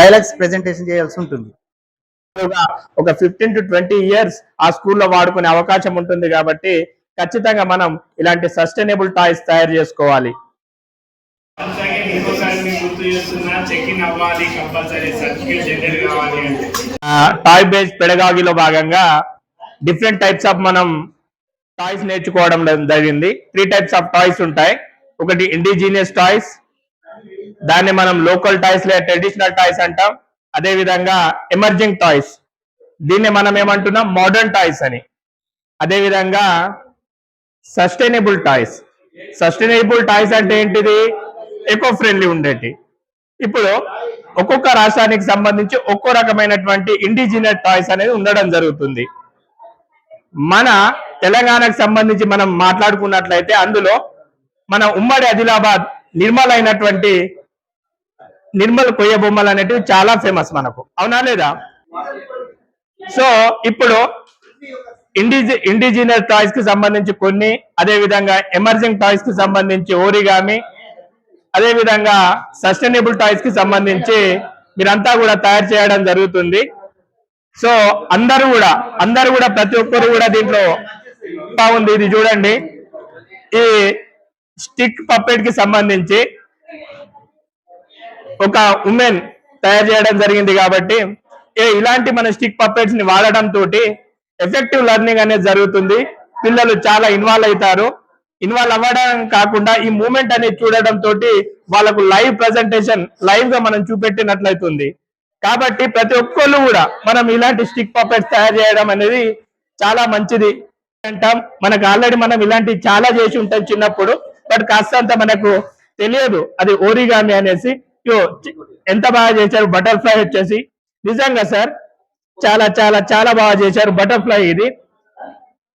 Dialogues presentation చేయాల్సి ఉంటుంది. ఒక 15 to 20 years ఆ స్కూల్లో వాడుకునే అవకాశం ఉంటుంది కాబట్టి ఖచ్చితంగా మనం ఇలాంటి సస్టైనబుల్ టాయ్స్ తయారు చేసుకోవాలి. టాయ్ బేస్డ్ పెడగాగిలో భాగంగా డిఫరెంట్ టైప్స్ ఆఫ్ మనం టాయ్స్ నేర్చుకోవడం జరిగింది. 3 types ఆఫ్ టాయ్స్ ఉంటాయి. ఒకటి ఇండిజినియస్ టాయ్స్, దాన్ని మనం లోకల్ టాయ్స్ లేదా ట్రెడిషనల్ టాయ్స్ అంటాం. అదే విధంగా ఎమర్జింగ్ టాయ్స్, దీన్ని మనం ఏమంటున్నాం మోడర్న్ టాయ్స్ అని. అదే విధంగా సస్టైనబుల్ టాయ్స్. సస్టైనబుల్ టాయ్స్ అంటే ఏంటిది? ఎకో ఫ్రెండ్లీ ఉండేటి. ఇప్పుడు ఒక్కొక్క రాష్ట్రానికి సంబంధించి ఒక్కో రకమైనటువంటి ఇండిజినియస్ టాయ్స్ అనేది ఉండడం జరుగుతుంది. మన తెలంగాణకు సంబంధించి మనం మాట్లాడుకున్నట్లయితే అందులో మన ఉమ్మడి ఆదిలాబాద్ నిర్మల్ కొయ్య బొమ్మలు అనేటివి చాలా ఫేమస్ మనకు, అవునా లేదా? సో ఇప్పుడు ఇండిజినియస్ టాయ్స్ కి సంబంధించి కొన్ని, అదే విధంగా ఎమర్జింగ్ టాయ్స్ కి సంబంధించి ఓరిగామి, అదే విధంగా సస్టైనబుల్ టాయ్స్ కి సంబంధించి మీరంతా కూడా తయారు చేయడం జరుగుతుంది. సో అందరూ కూడా ప్రతి ఒక్కరు కూడా దీంట్లో బాగుంది. ఇది చూడండి, ఈ స్టిక్ పప్పెట్ కి సంబంధించి ఒక ఉమెన్ తయారు చేయడం జరిగింది కాబట్టి ఇలాంటి మన స్టిక్ పప్పెట్స్ ని వాడడం తోటి ఎఫెక్టివ్ లెర్నింగ్ అనేది జరుగుతుంది. పిల్లలు చాలా ఇన్వాల్వ్ అవుతారు. ఇన్వాల్వ్ అవ్వడం కాకుండా ఈ మూమెంట్ అనేది చూడడం తోటి వాళ్ళకు లైవ్ ప్రెజెంటేషన్ లైవ్ గా మనం చూపెట్టినట్లయితుంది. కాబట్టి ప్రతి ఒక్కళ్ళు కూడా మనం ఇలాంటి స్టిక్ పప్పెట్స్ తయారు చేయడం అనేది చాలా మంచిది అంటాం. మనకు ఆల్రెడీ మనం ఇలాంటి చాలా చేసి ఉంటాం చిన్నప్పుడు, బట్ కాస్తంత మనకు తెలియదు అది ఓరిగామి అనేసి. ఎంత బాగా చేశారు బటర్ఫ్లై వచ్చేసి, నిజంగా సార్ చాలా చాలా చాలా బాగా చేశారు బటర్ఫ్లై.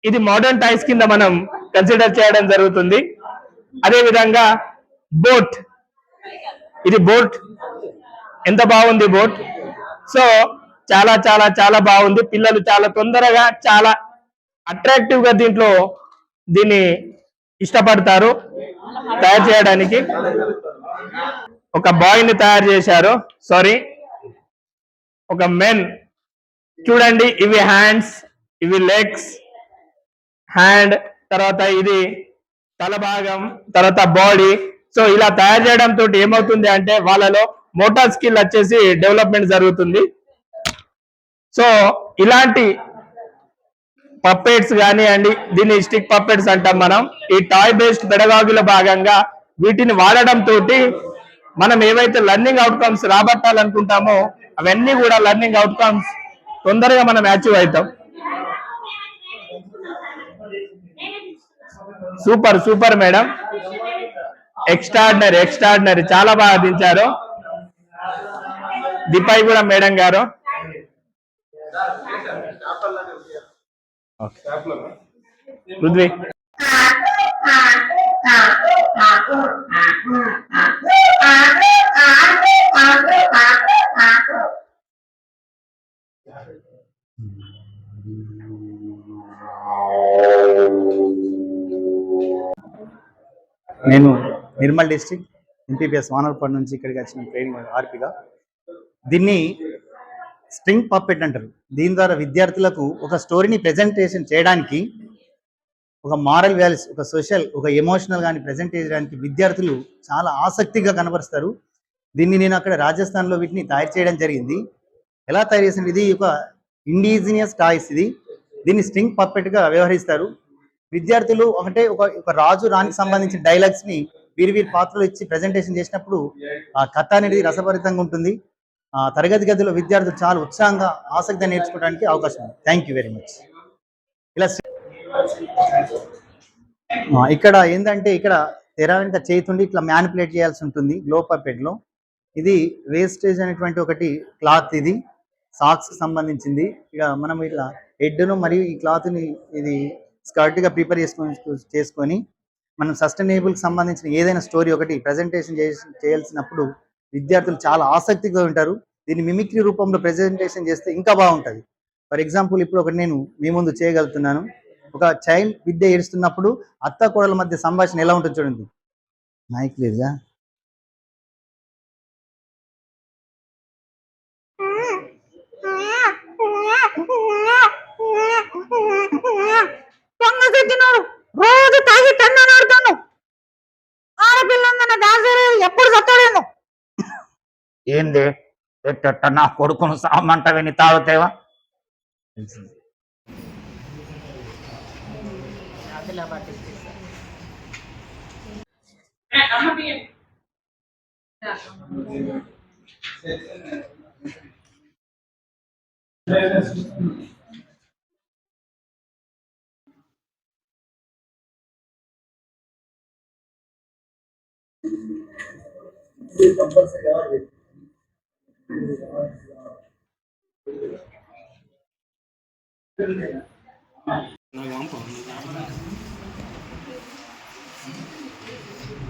ఇది మోడర్న్ టైస్ కింద మనం కన్సిడర్ చేయడం జరుగుతుంది. అదే విధంగా బోట్, ఇది బోట్ ఎంత బాగుంది బోట్. సో చాలా చాలా చాలా బాగుంది. పిల్లలు చాలా తొందరగా చాలా అట్రాక్టివ్ గా దీన్ని ఇష్టపడతారు తయారు చేయడానికి. ఒక బాయ్ ని తయారు చేశారు, సారీ ఒక మెన్. చూడండి, ఇవి హ్యాండ్స్, ఇవి లెగ్స్, హ్యాండ్, తర్వాత ఇది తల భాగం, తర్వాత బాడీ. సో ఇలా తయారు చేయడం తోటి ఏమవుతుంది అంటే వాళ్ళలో మోటార్ స్కిల్ వచ్చేసి డెవలప్మెంట్ జరుగుతుంది. సో ఇలాంటి పప్పెట్స్ కానివ్వండి, దీన్ని స్టిక్ పప్పెట్స్ అంటాం మనం. ఈ టాయ్ బేస్డ్ పెడగాగిలో భాగంగా వీటిని వాడడం తోటి మనం ఏవైతే లెర్నింగ్ అవుట్కమ్స్ రాబట్టాలనుకుంటామో అవన్నీ కూడా లెర్నింగ్ అవుట్కమ్స్ తొందరగా మనం అచీవ్ అవుతాం. Super super madam, extraordinary extraordinary, చాలా బాగా దించారు. దీపాయి కూడా మేడం గారు. పృథ్వీ నేను నిర్మల్ డిస్ట్రిక్ట్ ఎంపీపీఎస్ వానర్పాడు నుంచి ఇక్కడికి వచ్చిన ట్రైనింగ్ ఆర్పిగా. దీన్ని స్ట్రింగ్ పప్పెట్ అంటారు. దీని ద్వారా విద్యార్థులకు ఒక స్టోరీని ప్రజెంటేషన్ చేయడానికి, ఒక మారల్ వాల్యూస్, ఒక సోషల్, ఒక ఎమోషనల్ కానీ ప్రజెంట్ చేయడానికి విద్యార్థులు చాలా ఆసక్తిగా కనబరుస్తారు. దీన్ని నేను అక్కడ రాజస్థాన్లో వీటిని తయారు చేయడం జరిగింది. ఎలా తయారు చేసింది? ఇది ఒక ఇండిజినియస్ టాయ్స్. దీన్ని స్ట్రింగ్ పప్పెట్గా వ్యవహరిస్తారు. విద్యార్థులు ఒక రాజు రాణికి సంబంధించిన డైలాగ్స్ ని వీరి పాత్రలు ఇచ్చి ప్రెజెంటేషన్ చేసినప్పుడు ఆ కథ అనేది రసభరితంగా ఉంటుంది. తరగతి గదిలో విద్యార్థులు చాలా ఉత్సాహంగా ఆసక్తిగా నేర్చుకోవడానికి అవకాశం ఉంది. Thank you very much. ఇలా ఇక్కడ ఏంటంటే ఇక్కడ తెర వెంట చేతుండి ఇట్లా మ్యానిపులేట్ చేయాల్సి ఉంటుంది గ్లో పప్పెట్లో. ఇది వేస్టేజ్ అనేటువంటి ఒకటి క్లాత్, ఇది సాక్స్ కి సంబంధించింది. ఇక మనం ఇట్లా హెడ్ను మరియు ఈ క్లాత్ని ఇది స్కర్ట్గా ప్రిపేర్ చేసుకొని మనం సస్టైనబుల్కి సంబంధించిన ఏదైనా స్టోరీ ఒకటి ప్రజెంటేషన్ చేయాల్సినప్పుడు విద్యార్థులు చాలా ఆసక్తిగా ఉంటారు. దీన్ని మిమిక్రీ రూపంలో ప్రజెంటేషన్ చేస్తే ఇంకా బాగుంటుంది. ఫర్ ఎగ్జాంపుల్ ఇప్పుడు ఒకటి నేను మీ ముందు చేయగలుగుతున్నాను. ఒక చైల్డ్ విద్య ఏడుస్తున్నప్పుడు అత్త కోడల మధ్య సంభాషణ ఎలా ఉంటుంది చూడండి. మైక్ లేదుగా. పొంగతిన్నాడు రోజు తాగి టన్నాడుతాను ఆడపిల్లందన్న దాసరేది ఎప్పుడు సత్తాడేమో. ఏంది ఎట్ట నా కొడుకును సామంట విని తాగుతేవా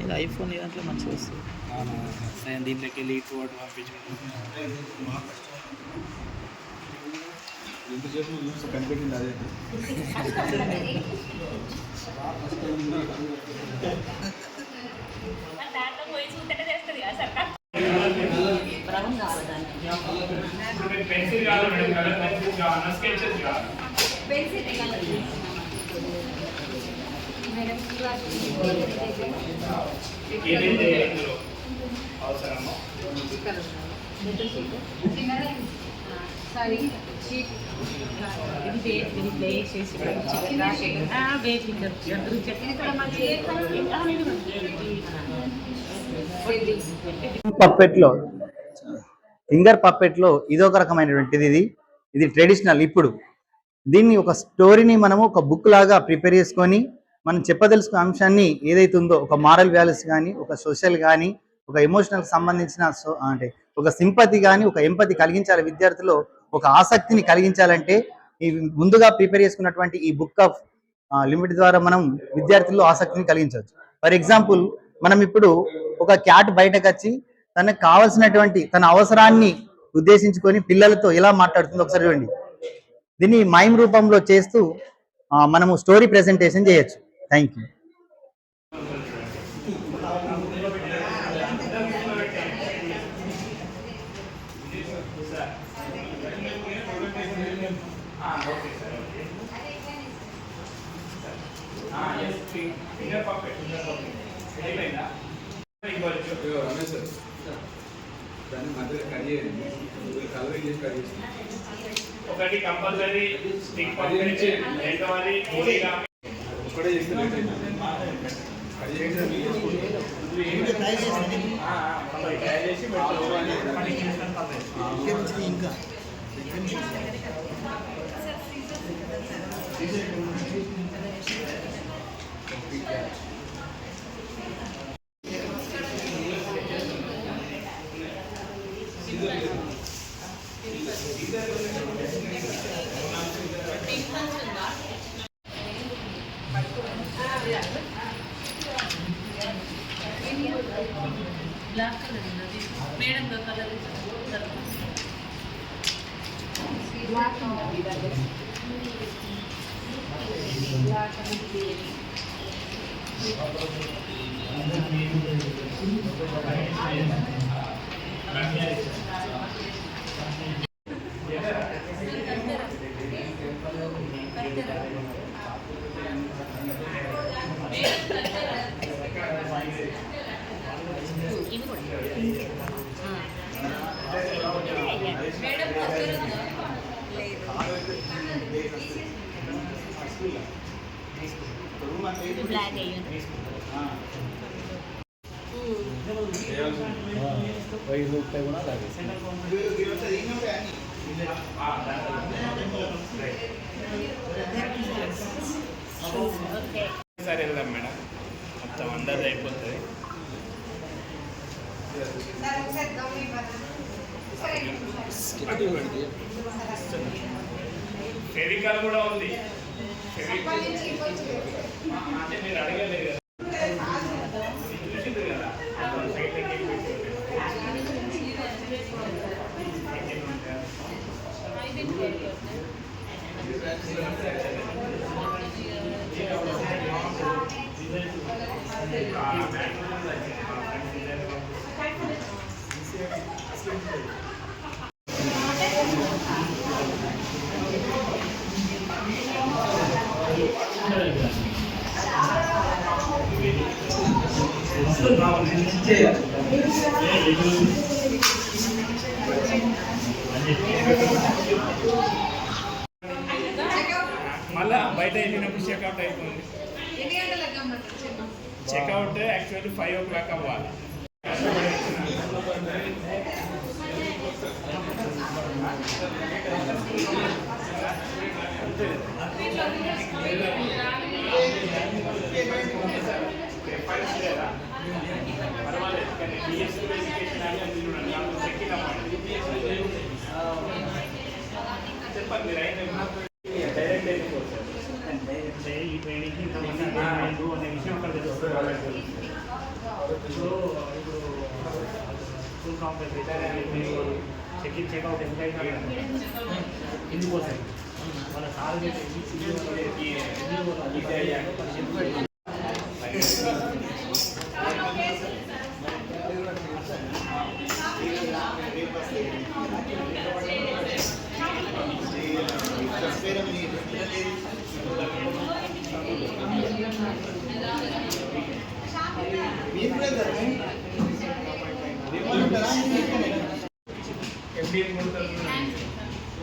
ఇది ఐఫోన్ దాంట్లో మంచిగా వస్తుంది దీంట్లోకి వెళ్ళి ఇటు వాటి కనిపెట్టింది అదే పెన్సిల్ కావాలి మేడం, కలర్ పెన్సిల్ కావాలి, స్కెచెస్ కావాలి. ఏదైతే ఇందులో అవసరమో పప్పెట్లో ఫింగర్ పప్పెట్లో ఇదొక రకమైనటువంటిది. ఇది ట్రెడిషనల్. ఇప్పుడు దీన్ని ఒక స్టోరీని మనము ఒక బుక్ లాగా ప్రిపేర్ చేసుకొని మనం చెప్పదలుచుకున్న అంశాన్ని ఏదైతే ఉందో ఒక మారల్ వాల్యూస్ కానీ, ఒక సోషల్ కానీ, ఒక ఎమోషనల్ సంబంధించిన అంటే ఒక సింపతి కానీ, ఒక ఎంపతి కలిగించాలి విద్యార్థుల్లో. ఒక ఆసక్తిని కలిగించాలంటే ఈ ముందుగా ప్రిపేర్ చేసుకున్నటువంటి ఈ బుక్ ఆఫ్ లిమిట్ ద్వారా మనం విద్యార్థుల్లో ఆసక్తిని కలిగించవచ్చు. ఫర్ ఎగ్జాంపుల్, మనం ఇప్పుడు ఒక క్యాట్ బయటకు వచ్చి తనకు కావాల్సినటువంటి తన అవసరాన్ని ఉద్దేశించుకొని పిల్లలతో ఎలా మాట్లాడుతుందో ఒకసారి చూడండి. దీన్ని మైమ్ రూపంలో చేస్తూ మనము స్టోరీ ప్రెజెంటేషన్ చేయొచ్చు. Thank you. దాన్ని మధ్యలో కట్ చేయండి, కలరింగ్ చేసి కట్ చేసి ఒకటి కంపల్సరీ స్టిక్ పంపించి, రెండవది పూరిగా ఒకటే చేస్తే కట్ చేయండి. ఇంకా బ్లాక్ కలర్ ఉన్నది మేడం కలర్ బ్లాక్ సరే వెళ్దాం మేడం, మొత్తం అందరిది అయిపోతుంది. ఫెవికాల్ కూడా ఉంది. అంటే మీరు అడగలేదు కదా, చూసింది కదా. మళ్ళా బయట వెళ్ళినప్పుడు చెక్అవుట్ అయిపోయింది. ఎన్ని గంటలకు గమ్మత్తు? చెక్అవుట్ యాక్చువల్లీ 5 o'clock అవ్వాలి. చెప్పండి అంటే ఈ ట్రైనింగ్కి ఇంతమంది అనే విషయం అక్కడ తెలుస్తుంది. సో ఇప్పుడు school complex check in checkout ఎంత అయితే ఎందుకు వస్తాయి వాళ్ళ సార్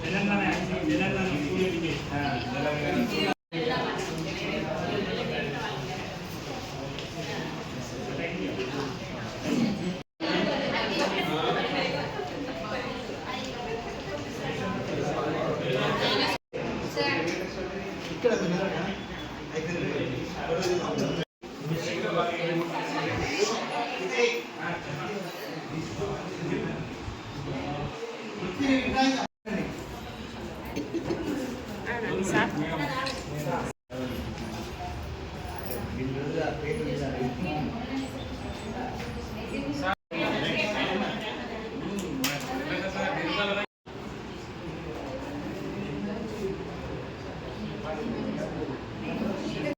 తెలంగాణ స్కూల్ ఎడ్యుకేషన్